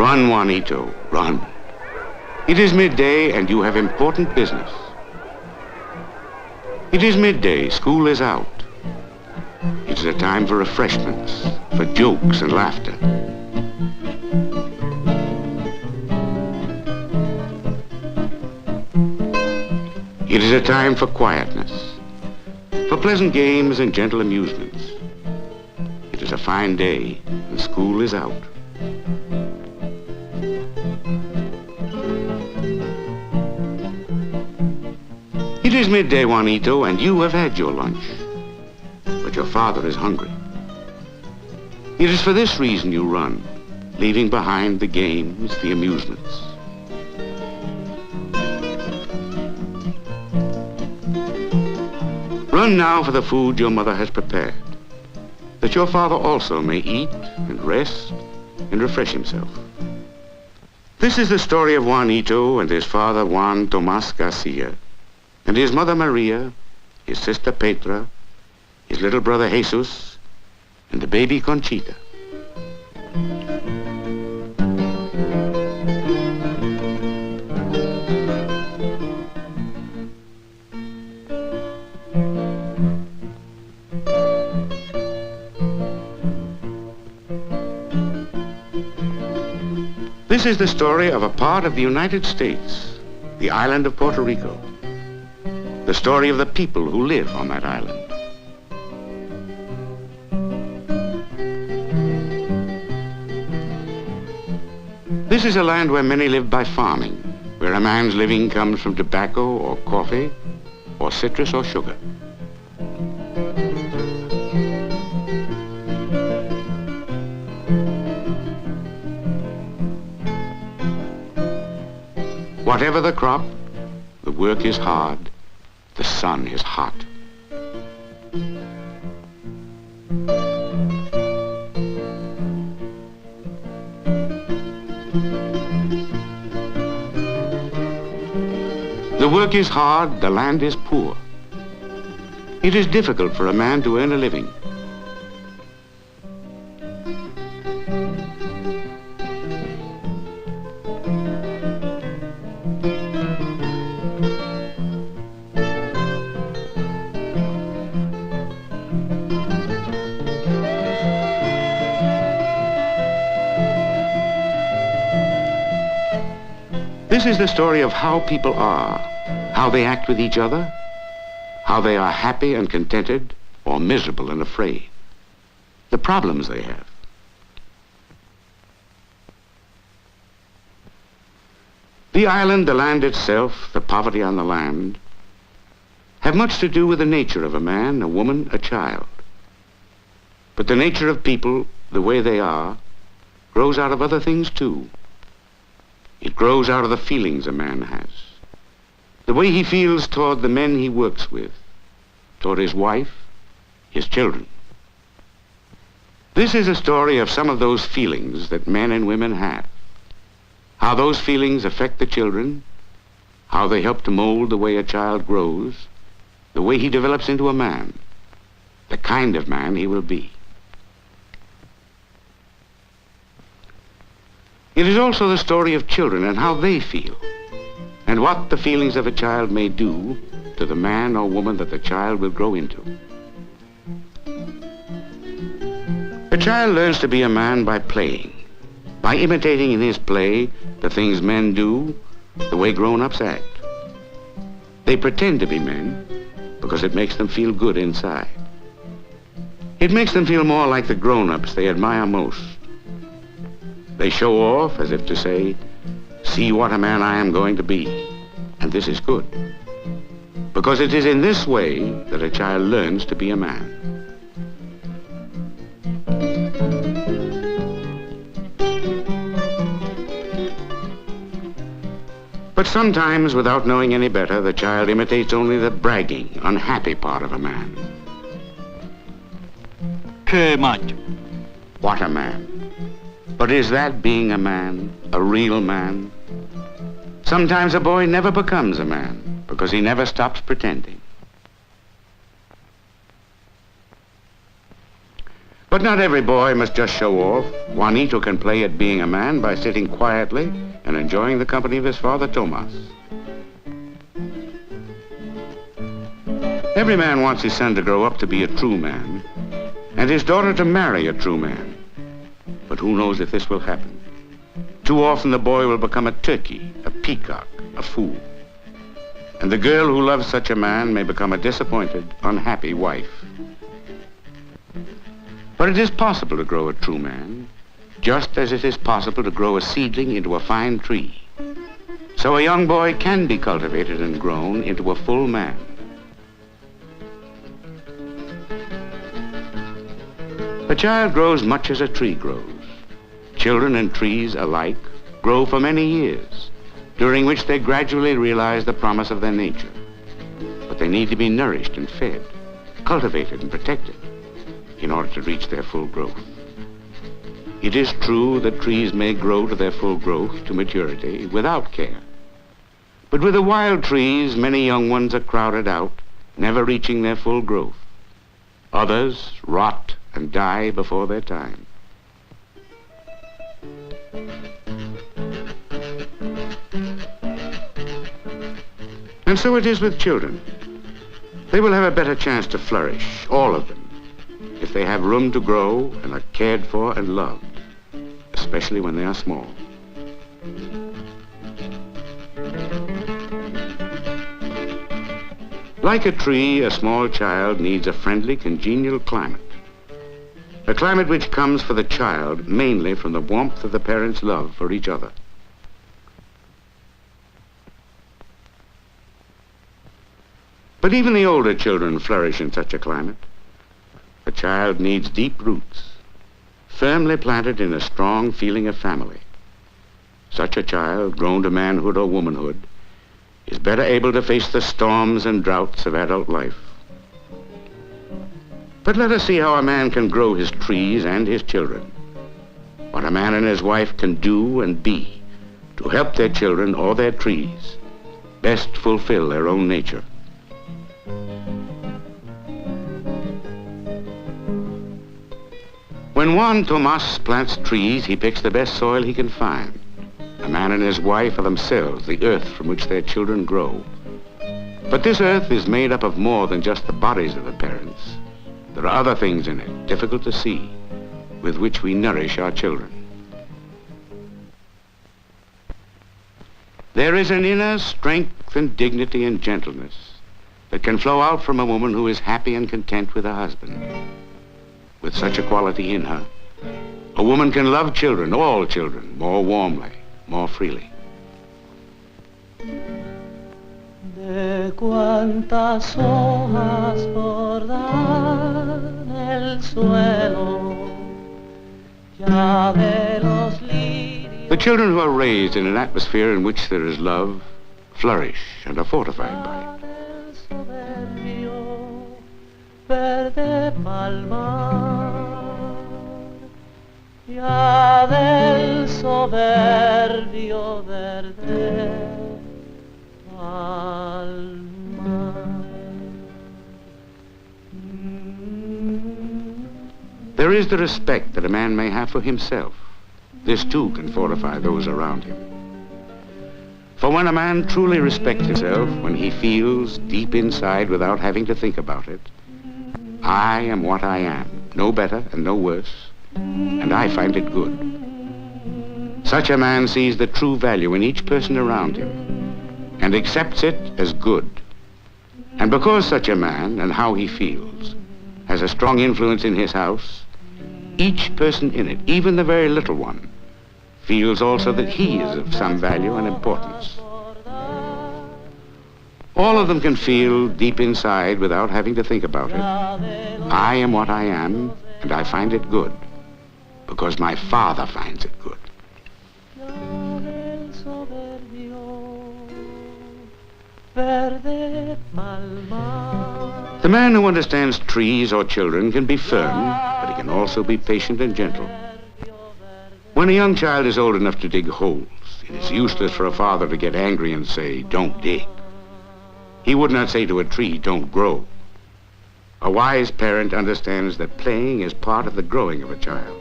Run, Juanito, run. It is midday and you have important business. It is midday, school is out. It is a time for refreshments, for jokes and laughter. It is a time for quietness, for pleasant games and gentle amusements. It is a fine day and school is out. It is midday, Juanito, and you have had your lunch. But your father is hungry. It is for this reason you run, leaving behind the games, the amusements. Run now for the food your mother has prepared, that your father also may eat and rest and refresh himself. This is the story of Juanito and his father Juan Tomas Garcia, and his mother Maria, his sister Petra, his little brother Jesus, and the baby Conchita. This is the story of a part of the United States, the island of Puerto Rico. The story of the people who live on that island. This is a land where many live by farming, where a man's living comes from tobacco or coffee or citrus or sugar. Whatever the crop, the work is hard, the sun is hot. The work is hard, the land is poor. It is difficult for a man to earn a living. This is the story of how people are, how they act with each other, how they are happy and contented or miserable and afraid, the problems they have. The island, the land itself, the poverty on the land, have much to do with the nature of a man, a woman, a child. But the nature of people, the way they are, grows out of other things too. It grows out of the feelings a man has, the way he feels toward the men he works with, toward his wife, his children. This is a story of some of those feelings that men and women have, how those feelings affect the children, how they help to mold the way a child grows, the way he develops into a man, the kind of man he will be. It is also the story of children and how they feel, and what the feelings of a child may do to the man or woman that the child will grow into. A child learns to be a man by playing, by imitating in his play the things men do, the way grown-ups act. They pretend to be men because it makes them feel good inside. It makes them feel more like the grown-ups they admire most. They show off as if to say, see what a man I am going to be, and this is good. Because it is in this way that a child learns to be a man. But sometimes, without knowing any better, the child imitates only the bragging, unhappy part of a man. Que macho. What a man. But is that being a man, a real man? Sometimes a boy never becomes a man because he never stops pretending. But not every boy must just show off. Juanito can play at being a man by sitting quietly and enjoying the company of his father, Tomas. Every man wants his son to grow up to be a true man, and his daughter to marry a true man. But who knows if this will happen? Too often the boy will become a turkey, a peacock, a fool. And the girl who loves such a man may become a disappointed, unhappy wife. But it is possible to grow a true man, just as it is possible to grow a seedling into a fine tree. So a young boy can be cultivated and grown into a full man. A child grows much as a tree grows. Children and trees alike grow for many years, during which they gradually realize the promise of their nature. But they need to be nourished and fed, cultivated and protected in order to reach their full growth. It is true that trees may grow to their full growth, to maturity, without care. But with the wild trees, many young ones are crowded out, never reaching their full growth. Others rot and die before their time. And so it is with children. They will have a better chance to flourish, all of them, if they have room to grow and are cared for and loved, especially when they are small. Like a tree, a small child needs a friendly, congenial climate. A climate which comes for the child mainly from the warmth of the parents' love for each other. But even the older children flourish in such a climate. A child needs deep roots, firmly planted in a strong feeling of family. Such a child, grown to manhood or womanhood, is better able to face the storms and droughts of adult life. But let us see how a man can grow his trees and his children. What a man and his wife can do and be to help their children or their trees best fulfill their own nature. When Juan Tomas plants trees, he picks the best soil he can find. A man and his wife are themselves the earth from which their children grow. But this earth is made up of more than just the bodies of the parents. There are other things in it, difficult to see, with which we nourish our children. There is an inner strength and dignity and gentleness that can flow out from a woman who is happy and content with her husband. With such a quality in her, a woman can love children, all children, more warmly, more freely. De cuántas hojas bordan el suelo, ya de los lirios. The children who are raised in an atmosphere in which there is love flourish and are fortified by it. Verde palmar, ya del soberbio verde palmar. There is the respect that a man may have for himself. This too can fortify those around him. For when a man truly respects himself, when he feels deep inside without having to think about it, I am what I am, no better and no worse, and I find it good. Such a man sees the true value in each person around him and accepts it as good. And because such a man and how he feels has a strong influence in his house, each person in it, even the very little one, feels also that he is of some value and importance. All of them can feel deep inside without having to think about it. I am what I am, and I find it good, because my Father finds it good. The man who understands trees or children can be firm, but he can also be patient and gentle. When a young child is old enough to dig holes, it is useless for a father to get angry and say, "Don't dig." He would not say to a tree, "Don't grow." A wise parent understands that playing is part of the growing of a child,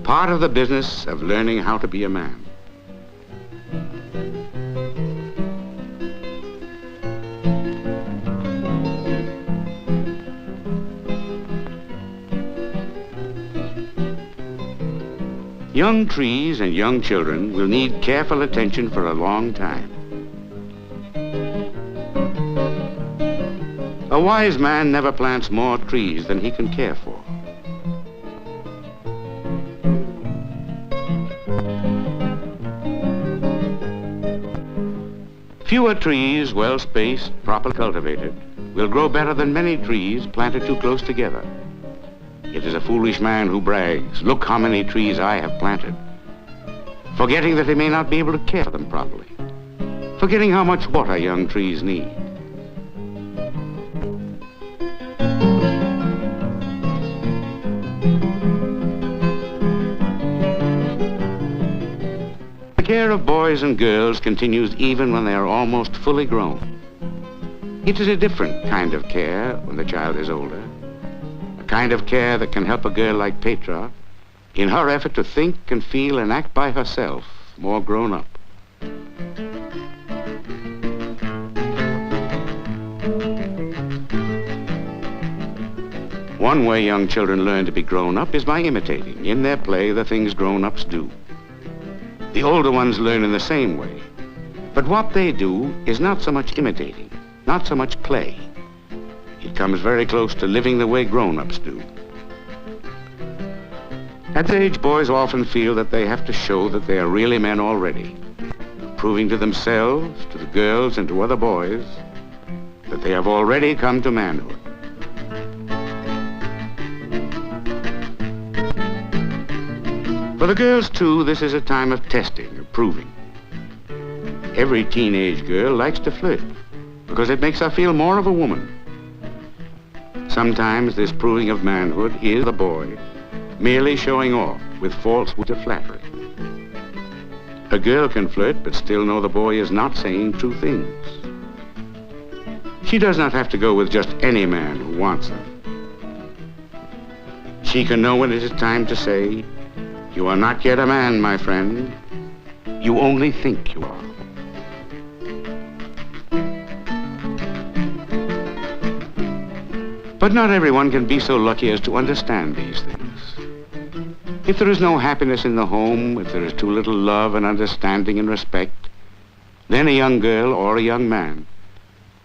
part of the business of learning how to be a man. Young trees and young children will need careful attention for a long time. A wise man never plants more trees than he can care for. Fewer trees, well spaced, properly cultivated, will grow better than many trees planted too close together. It is a foolish man who brags, "Look how many trees I have planted," forgetting that he may not be able to care for them properly, forgetting how much water young trees need. The care of boys and girls continues even when they are almost fully grown. It is a different kind of care when the child is older. Kind of care that can help a girl like Petra in her effort to think and feel and act by herself, more grown up. One way young children learn to be grown up is by imitating in their play the things grown-ups do. The older ones learn in the same way, but what they do is not so much imitating, not so much play. It comes very close to living the way grown-ups do. At this age, boys often feel that they have to show that they are really men already, proving to themselves, to the girls, and to other boys that they have already come to manhood. For the girls, too, this is a time of testing, of proving. Every teenage girl likes to flirt because it makes her feel more of a woman. Sometimes this proving of manhood is the boy merely showing off with false words of flattery. A girl can flirt but still know the boy is not saying true things. She does not have to go with just any man who wants her. She can know when it is time to say, "You are not yet a man, my friend. You only think you are." But not everyone can be so lucky as to understand these things. If there is no happiness in the home, if there is too little love and understanding and respect, then a young girl or a young man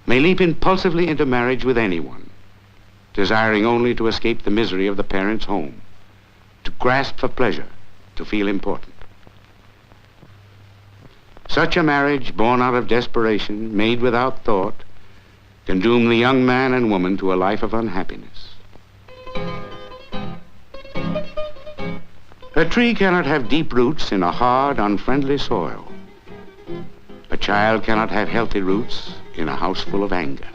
may leap impulsively into marriage with anyone, desiring only to escape the misery of the parents' home, to grasp for pleasure, to feel important. Such a marriage, born out of desperation, made without thought, can doom the young man and woman to a life of unhappiness. A tree cannot have deep roots in a hard, unfriendly soil. A child cannot have healthy roots in a house full of anger.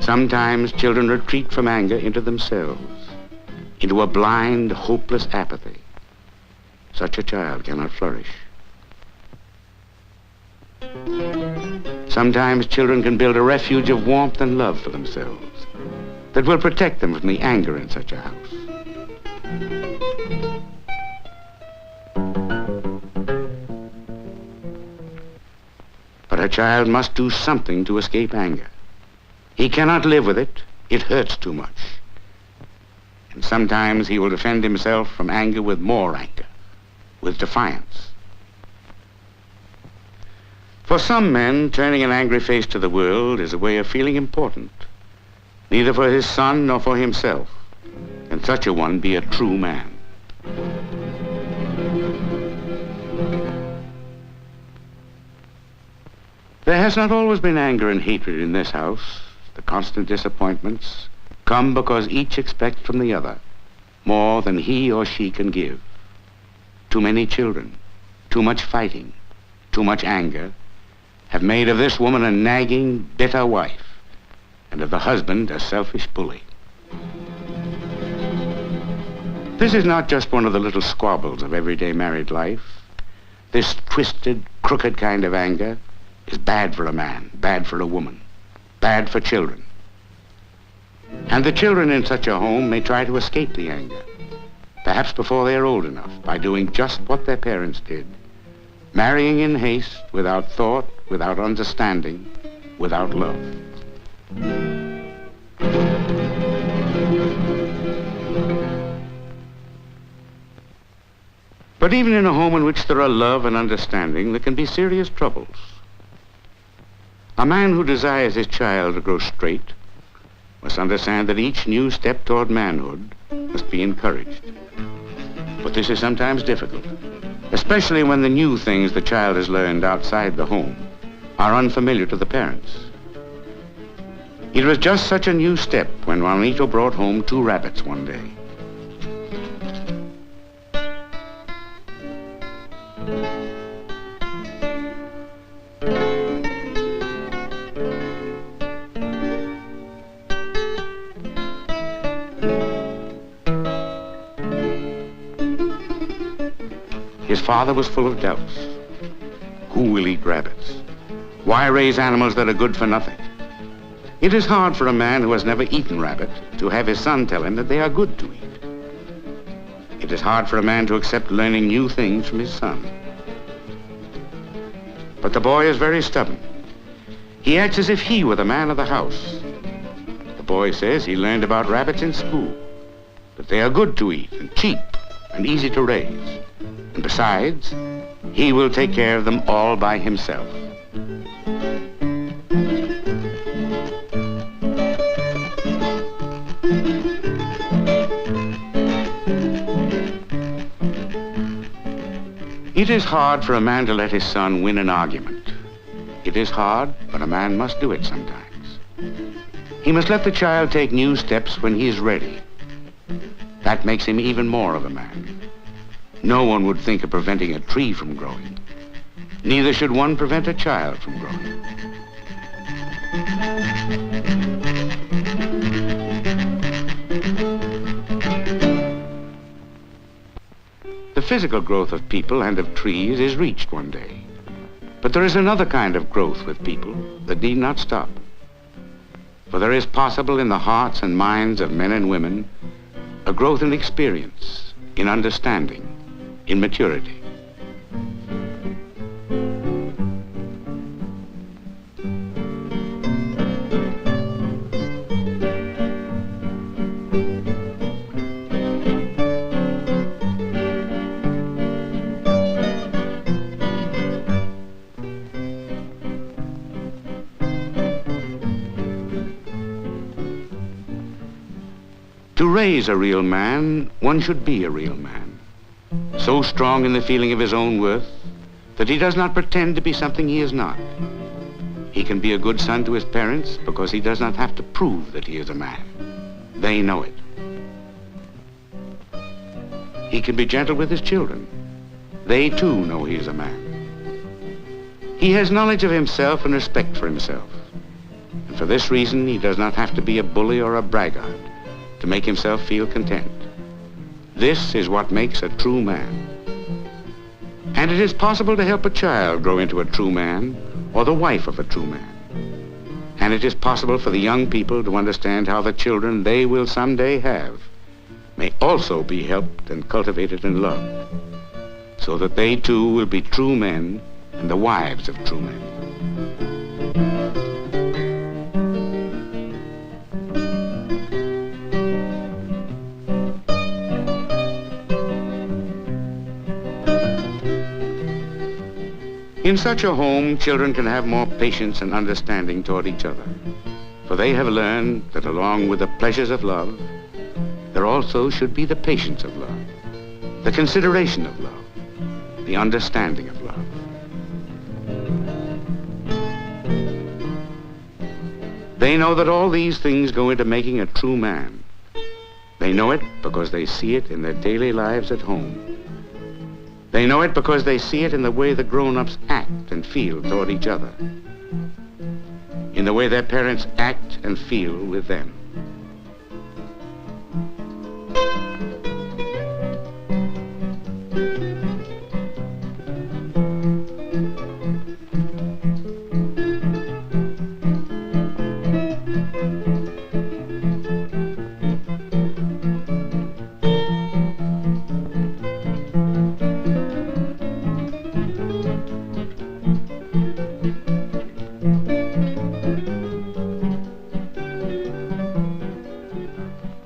Sometimes children retreat from anger into themselves, into a blind, hopeless apathy. Such a child cannot flourish. Sometimes children can build a refuge of warmth and love for themselves that will protect them from the anger in such a house. But a child must do something to escape anger. He cannot live with it. It hurts too much. And sometimes he will defend himself from anger with more anger, with defiance. For some men, turning an angry face to the world is a way of feeling important, neither for his son nor for himself. Can such a one be a true man? There has not always been anger and hatred in this house. The constant disappointments come because each expects from the other more than he or she can give. Too many children, too much fighting, too much anger have made of this woman a nagging, bitter wife, and of the husband a selfish bully. This is not just one of the little squabbles of everyday married life. This twisted, crooked kind of anger is bad for a man, bad for a woman, bad for children. And the children in such a home may try to escape the anger, perhaps before they are old enough, by doing just what their parents did, marrying in haste, without thought, without understanding, without love. But even in a home in which there are love and understanding, there can be serious troubles. A man who desires his child to grow straight must understand that each new step toward manhood must be encouraged. But this is sometimes difficult, especially when the new things the child has learned outside the home are unfamiliar to the parents. It was just such a new step when Juanito brought home 2 rabbits one day. His father was full of doubts. Who will eat rabbits? Why raise animals that are good for nothing? It is hard for a man who has never eaten rabbit to have his son tell him that they are good to eat. It is hard for a man to accept learning new things from his son. But the boy is very stubborn. He acts as if he were the man of the house. The boy says he learned about rabbits in school, that they are good to eat and cheap and easy to raise. And besides, he will take care of them all by himself. It is hard for a man to let his son win an argument. It is hard, but a man must do it sometimes. He must let the child take new steps when he is ready. That makes him even more of a man. No one would think of preventing a tree from growing. Neither should one prevent a child from growing. The physical growth of people and of trees is reached one day. But there is another kind of growth with people that need not stop. For there is possible in the hearts and minds of men and women a growth in experience, in understanding, in maturity. To raise a real man, one should be a real man. So strong in the feeling of his own worth that he does not pretend to be something he is not. He can be a good son to his parents because he does not have to prove that he is a man. They know it. He can be gentle with his children. They too know he is a man. He has knowledge of himself and respect for himself. And for this reason, he does not have to be a bully or a braggart to make himself feel content. This is what makes a true man. And it is possible to help a child grow into a true man or the wife of a true man. And it is possible for the young people to understand how the children they will someday have may also be helped and cultivated and loved, so that they too will be true men and the wives of true men. In such a home, children can have more patience and understanding toward each other, for they have learned that along with the pleasures of love, there also should be the patience of love, the consideration of love, the understanding of love. They know that all these things go into making a true man. They know it because they see it in their daily lives at home. They know it because they see it in the way the grown-ups act and feel toward each other, in the way their parents act and feel with them.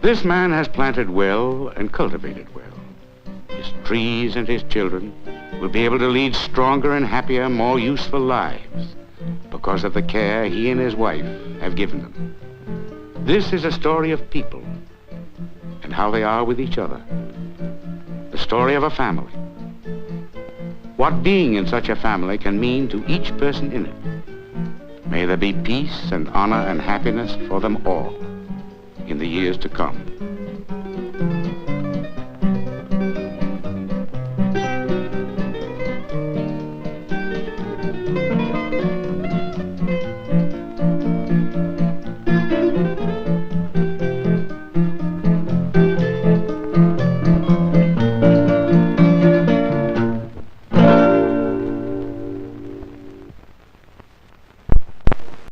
This man has planted well and cultivated well. His trees and his children will be able to lead stronger and happier, more useful lives because of the care he and his wife have given them. This is a story of people and how they are with each other. The story of a family. What being in such a family can mean to each person in it. May there be peace and honor and happiness for them all in the years to come.